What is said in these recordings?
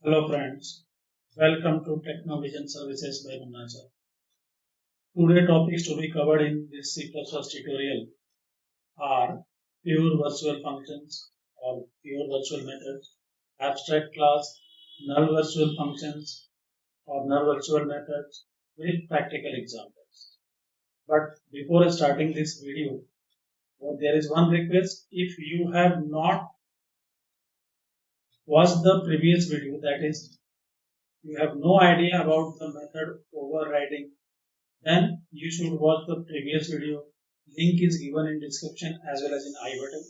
Hello friends, welcome to Technovision Services by Munnacha. Today topics to be covered in this C++ tutorial are pure virtual functions or pure virtual methods, abstract class, null virtual functions or null virtual methods with practical examples. But before starting this video, there is one request. If you have not watched the previous video, that is, you have no idea about the method overriding, then you should watch the previous video. Link is given in description as well as in I button.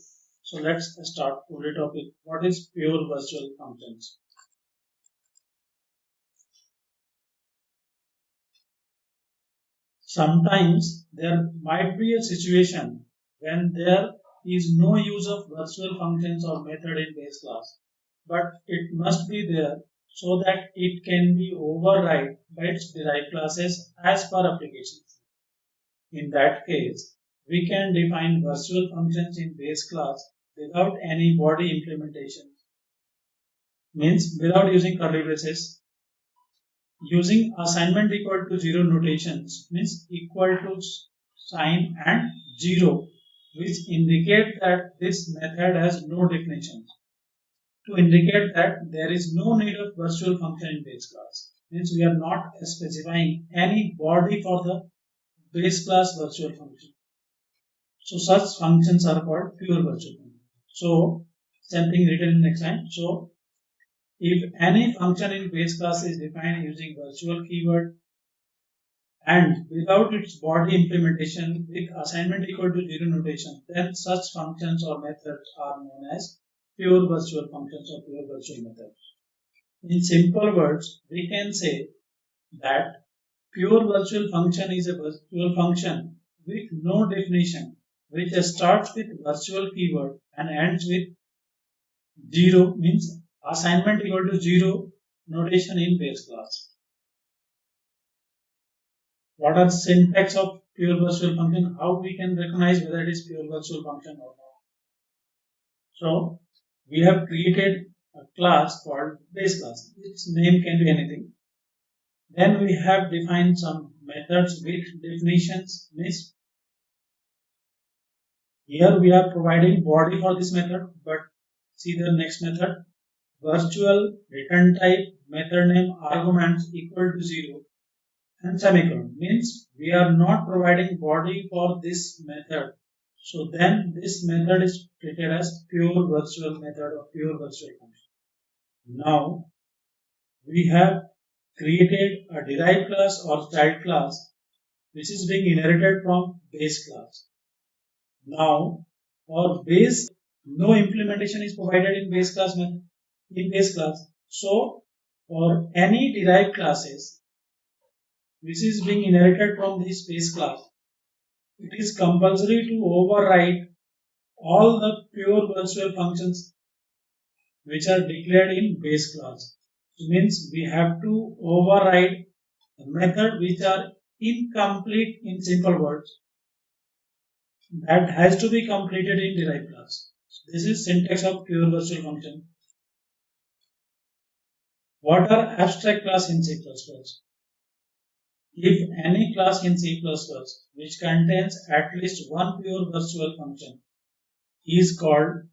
So let's start today's topic. What is pure virtual functions? Sometimes there might be a situation when there is no use of virtual functions or method in base class, but it must be there so that it can be override by its derived classes as per application. In that case, we can define virtual functions in base class without any body implementation. Means without using curly braces, using assignment equal to 0 notations, means equal to sign and 0, which indicate that this method has no definition. To indicate that there is no need of virtual function in base class. Means we are not specifying any body for the base class virtual function. So such functions are called pure virtual functions. So same thing written in next line. So if any function in base class is defined using virtual keyword and without its body implementation with assignment equal to 0 notation, then such functions or methods are known as pure virtual functions or pure virtual methods. In simple words, we can say that pure virtual function is a virtual function with no definition, which starts with virtual keyword and ends with 0, means assignment equal to 0 notation in base class. What are syntax of pure virtual function? How we can recognize whether it is pure virtual function or not? So we have created a class called base class. Its name can be anything. Then we have defined some methods with definitions. Means here we are providing body for this method, but see the next method, virtual return type method name arguments equal to 0 and semicolon, means we are not providing body for this method. So then this method is treated as pure virtual method or pure virtual function. Now we have created a derived class or child class which is being inherited from base class. Now for base, no implementation is provided in base class method, in base class. So for any derived classes which is being inherited from this base class, it is compulsory to override all the pure virtual functions which are declared in base class. It means we have to override the method which are incomplete, in simple words, that has to be completed in derived class. This is syntax of pure virtual function. What are abstract class in C++? If any class in C++ which contains at least one pure virtual function is called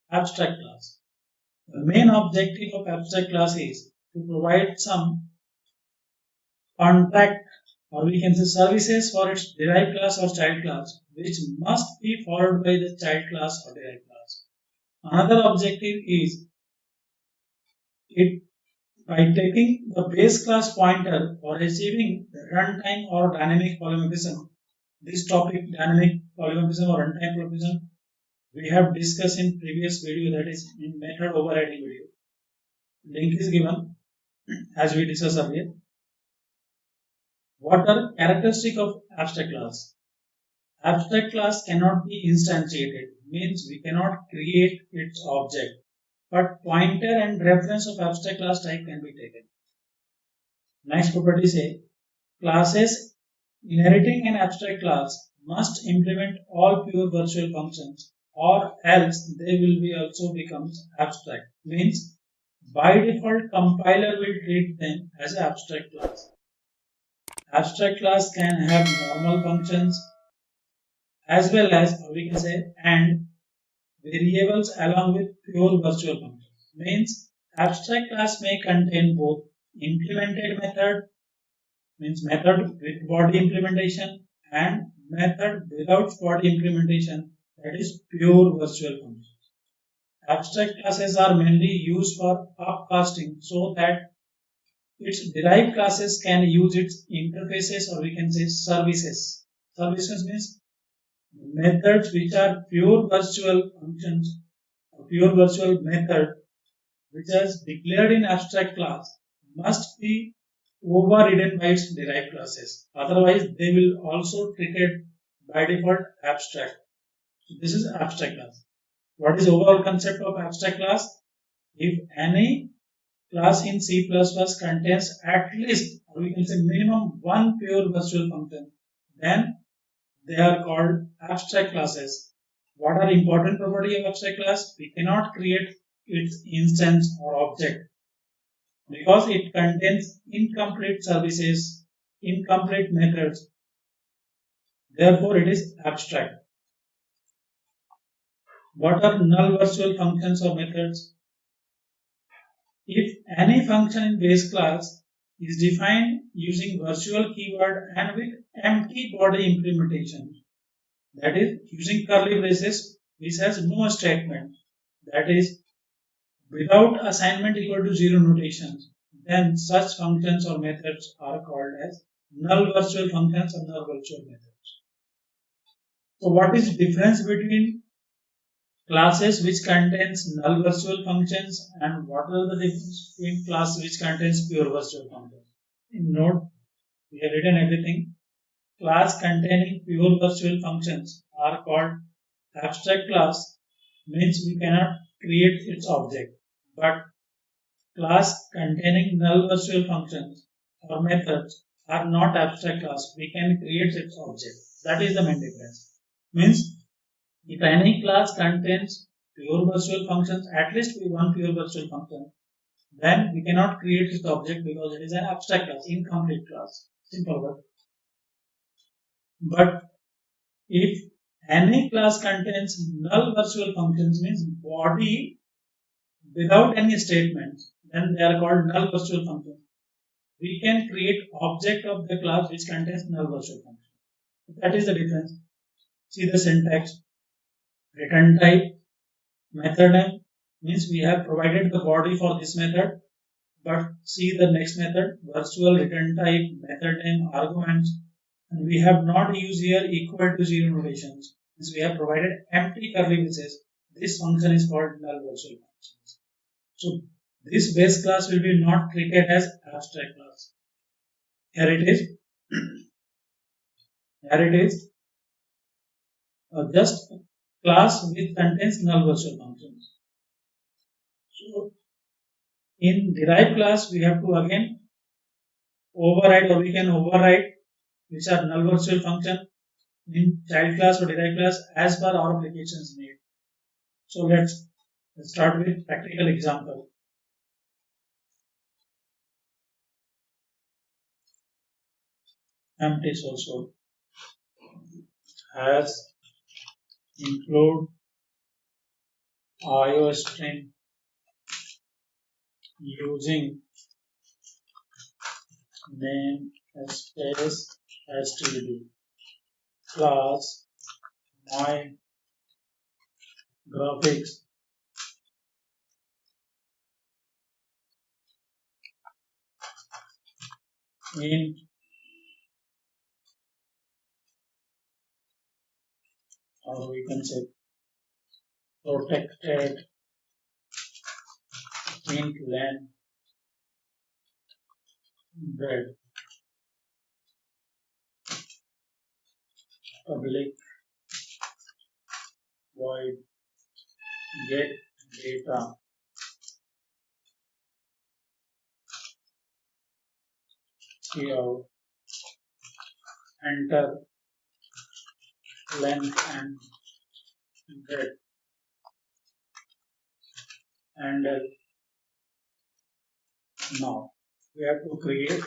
abstract class. The main objective of abstract class is to provide some contact, or we can say services, for its derived class or child class, which must be followed by the child class or derived class. Another objective is it by taking the base class pointer or achieving the runtime or dynamic polymorphism. This topic, dynamic polymorphism or runtime polymorphism, we have discussed in previous video, that is in method overriding video. Link is given as we discussed earlier. What are characteristics of abstract class? Abstract class cannot be instantiated, means we cannot create its object, but pointer and reference of abstract class type can be taken. Next property say, classes inheriting an abstract class must implement all pure virtual functions, or else they will be also becomes abstract. Means by default compiler will treat them as an abstract class. Abstract class can have normal functions as well as, we can say, and variables along with pure virtual functions. Means abstract class may contain both implemented method, means method with body implementation, and method without body implementation, that is pure virtual functions. Abstract classes are mainly used for upcasting so that its derived classes can use its interfaces, or we can say services. Services means methods which are pure virtual functions, a pure virtual method which is declared in abstract class must be overridden by its derived classes. Otherwise, they will also treated by default abstract. So this is abstract class. What is overall concept of abstract class? If any class in C++ contains at least, or we can say minimum one pure virtual function, then they are called abstract classes. What are important property of abstract class? We cannot create its instance or object because it contains incomplete services, incomplete methods. Therefore, it is abstract. What are null virtual functions or methods? If any function in base class is defined using virtual keyword and with empty body implementation, that is using curly braces which has no statement, that is without assignment equal to zero notations, then such functions or methods are called as null virtual functions or null virtual methods. So what is the difference between classes which contains null virtual functions and what are the difference between class which contains pure virtual functions? In Node, we have written everything. Class containing pure virtual functions are called abstract class, means we cannot create its object. But class containing null virtual functions or methods are not abstract class. We can create its object. That is the main difference. Means if any class contains pure virtual functions, at least one pure virtual function, then we cannot create its object because it is an abstract class, incomplete class. Simple word. But if any class contains null virtual functions, means body without any statements, then they are called null virtual functions. We can create object of the class which contains null virtual function. That is the difference. See the syntax. Return type, method name means we have provided the body for this method. But see the next method, virtual return type, method name, arguments, and we have not used here equal to zero notations. Means we have provided empty curly braces. This function is called null virtual functions. So this base class will be not treated as abstract class. Here it is. Here it is. Just class which contains null virtual functions. So in derived class we have to again override, or we can override which are null virtual function in child class or derived class as per our application's need. So let's start with practical example. Empty source code has include IO string using name space std class my graphics int or we can say protected int len bread public void get data cout enter length and breadth, and now we have to create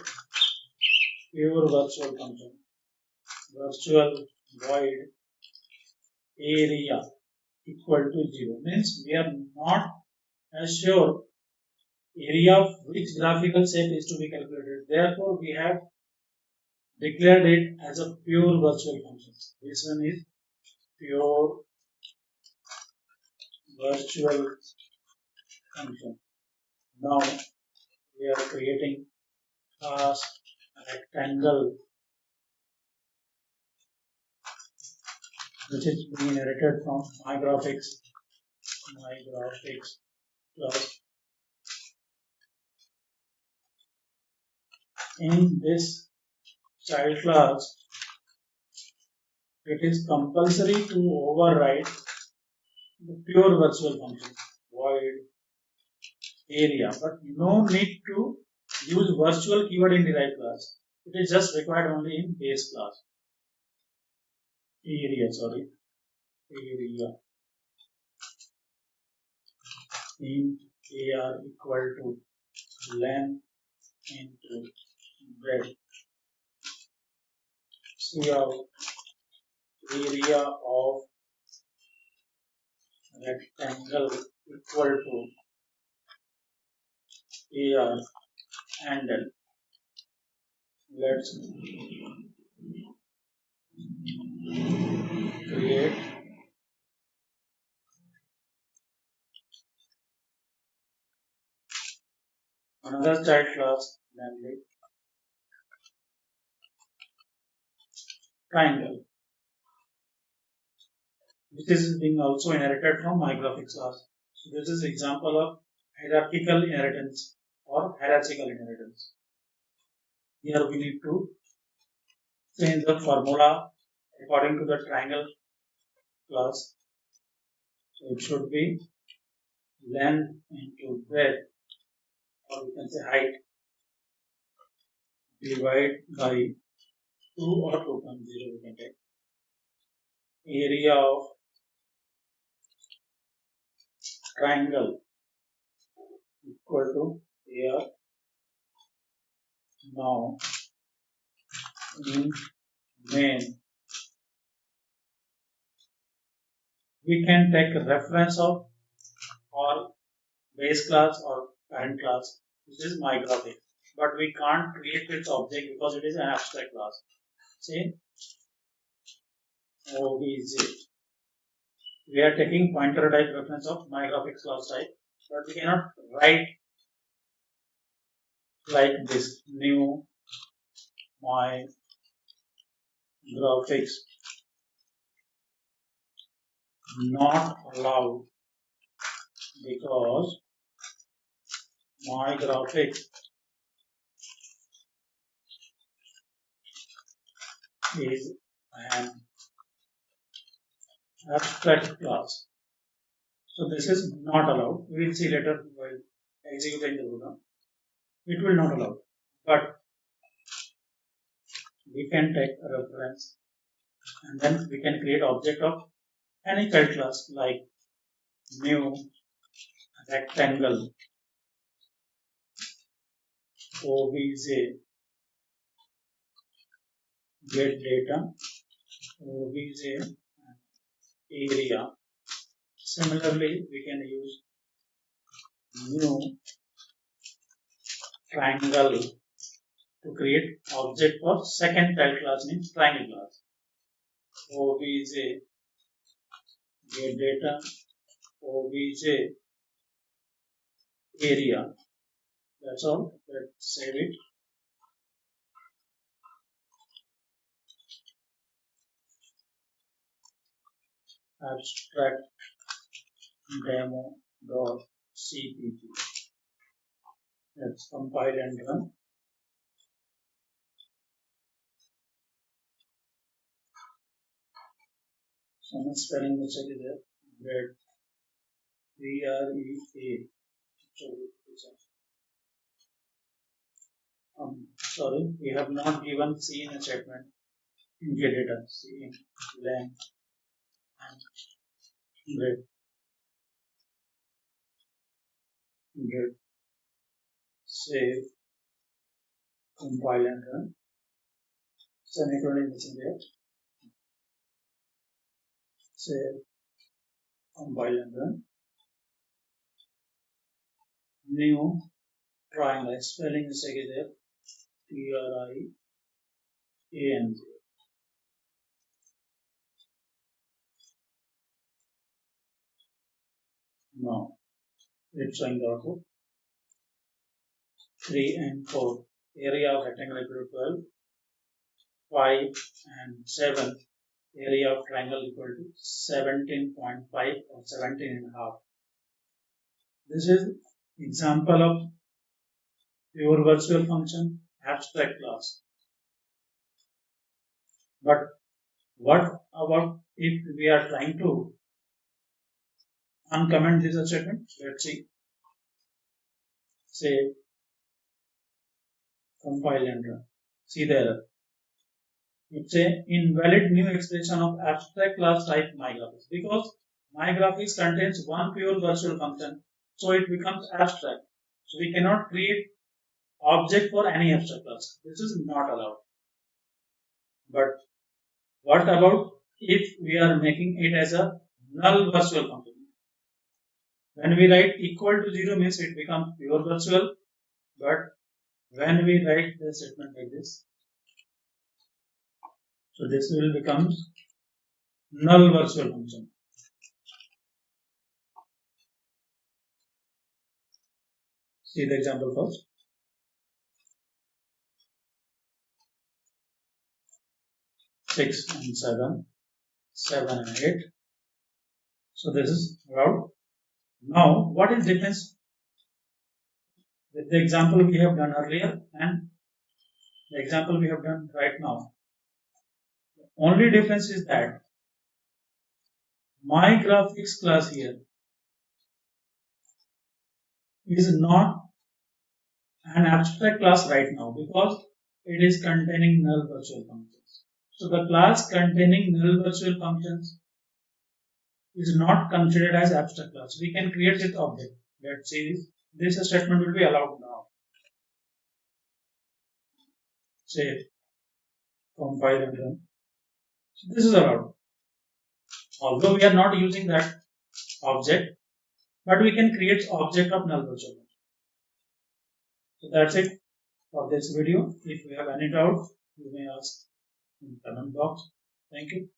pure virtual function, virtual void area equal to 0, means we are not sure area of which graphical shape is to be calculated. Therefore, we have declared it as a pure virtual function. This one is pure virtual function. Now we are creating class rectangle, which is being inherited from mygraphics class. In this child class, it is compulsory to override the pure virtual function void area, but no need to use virtual keyword in derived class. It is just required only in base class. Area in AR equal to length into breadth. See out area of rectangle equal to AR, and then let's create another child class, namely triangle, which is being also inherited from mygraphics class. So this is example of hierarchical inheritance or hierarchical inheritance. Here we need to change the formula according to the triangle class. So it should be length into breadth, or we can say height, divide by 2 or 2.0, we can take. Area of triangle equal to AR. Now in main, we can take a reference of or base class or parent class, which is mygraphic, but we can't create its object because it is an abstract class. Say OBJ. We are taking pointer type reference of mygraphics class type, but we cannot write like this new my graphics, not allowed, because my graphics is an abstract class. So this is not allowed. We will see later while executing the program. It will not allow, but we can take a reference and then we can create object of any child class like new rectangle obj get data obj area. Similarly, we can use new triangle to create object for second child class, means triangle class. Obj get data obj area. That's all. Let's save it. Abstract demo.cpp. Let's compile and run. Some spelling mistake is there. Bread. B-R-E-A. Sorry, we have not given C in a statement in get data. C in length Great. Great. Save, compile and run. Semicolon missing there. Save, compile and run. New triangle. Spelling mistake is there. Triang. No, it's showing the output. 3 and 4. Area of rectangle equal to 12. 5 and 7. Area of triangle equal to 17.5 or 17 and a half. This is example of pure virtual function abstract class. But what about if we are trying to uncomment this statement? Let's see. Say compile and run. See the error. It's an invalid new expression of abstract class type mygraphics, because mygraphics contains one pure virtual function, so it becomes abstract. So we cannot create object for any abstract class. This is not allowed. But what about if we are making it as a null virtual function? When we write equal to 0 means it becomes pure virtual, but when we write the statement like this, so this will become null virtual function. See the example first. 6 and 7, 7 and 8. So this is allowed. Now, what is difference with the example we have done earlier and the example we have done right now? The only difference is that mygraphics class here is not an abstract class right now, because it is containing null virtual functions. So the class containing null virtual functions is not considered as abstract class. We can create its object. Let's see, this statement will be allowed now. Say compile and run. So this is allowed. Although we are not using that object, but we can create object of null virtual. So that's it for this video. If you have any doubt, you may ask in the comment box. Thank you.